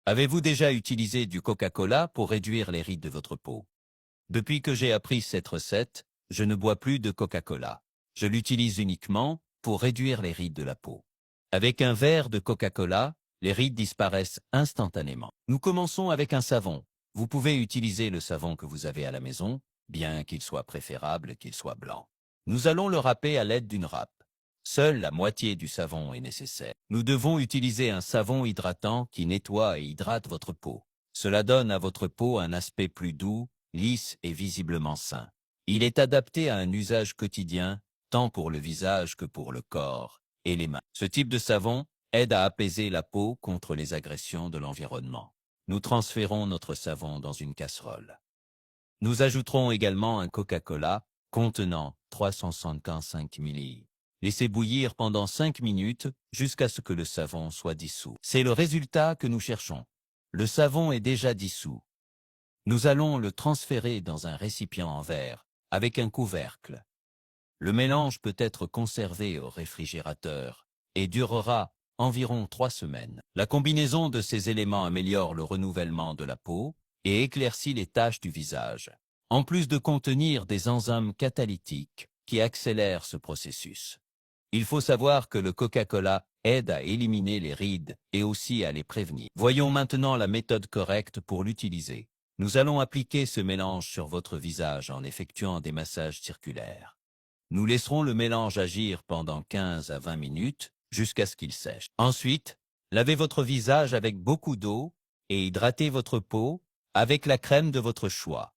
Avez-vous déjà utilisé du Coca-Cola pour réduire les rides de votre peau? Depuis que j'ai appris cette recette, je ne bois plus de Coca-Cola. Je l'utilise uniquement pour réduire les rides de la peau. Avec un verre de Coca-Cola, les rides disparaissent instantanément. Nous commençons avec un savon. Vous pouvez utiliser le savon que vous avez à la maison, bien qu'il soit préférable qu'il soit blanc. Nous allons le râper à l'aide d'une râpe. Seule la moitié du savon est nécessaire. Nous devons utiliser un savon hydratant qui nettoie et hydrate votre peau. Cela donne à votre peau un aspect plus doux, lisse et visiblement sain. Il est adapté à un usage quotidien, tant pour le visage que pour le corps et les mains. Ce type de savon aide à apaiser la peau contre les agressions de l'environnement. Nous transférons notre savon dans une casserole. Nous ajouterons également un Coca-Cola contenant 375 ml. Laissez bouillir pendant 5 minutes jusqu'à ce que le savon soit dissous. C'est le résultat que nous cherchons. Le savon est déjà dissous. Nous allons le transférer dans un récipient en verre avec un couvercle. Le mélange peut être conservé au réfrigérateur et durera environ 3 semaines. La combinaison de ces éléments améliore le renouvellement de la peau et éclaircit les taches du visage, en plus de contenir des enzymes catalytiques qui accélèrent ce processus. Il faut savoir que le Coca-Cola aide à éliminer les rides et aussi à les prévenir. Voyons maintenant la méthode correcte pour l'utiliser. Nous allons appliquer ce mélange sur votre visage en effectuant des massages circulaires. Nous laisserons le mélange agir pendant 15 à 20 minutes jusqu'à ce qu'il sèche. Ensuite, lavez votre visage avec beaucoup d'eau et hydratez votre peau avec la crème de votre choix.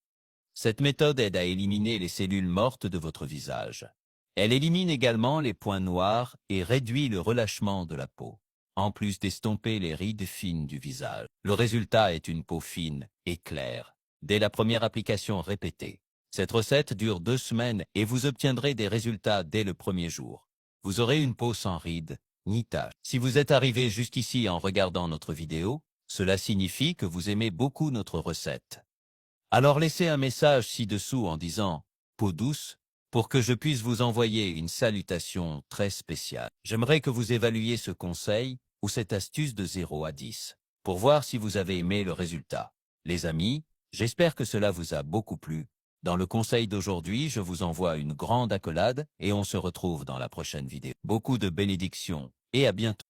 Cette méthode aide à éliminer les cellules mortes de votre visage. Elle élimine également les points noirs et réduit le relâchement de la peau, en plus d'estomper les rides fines du visage. Le résultat est une peau fine et claire, dès la première application répétée. Cette recette dure 2 semaines et vous obtiendrez des résultats dès le premier jour. Vous aurez une peau sans rides, ni taches. Si vous êtes arrivé jusqu'ici en regardant notre vidéo, cela signifie que vous aimez beaucoup notre recette. Alors laissez un message ci-dessous en disant « peau douce » pour que je puisse vous envoyer une salutation très spéciale. J'aimerais que vous évaluiez ce conseil ou cette astuce de 0 à 10 pour voir si vous avez aimé le résultat. Les amis, j'espère que cela vous a beaucoup plu. Dans le conseil d'aujourd'hui, je vous envoie une grande accolade et on se retrouve dans la prochaine vidéo. Beaucoup de bénédictions et à bientôt.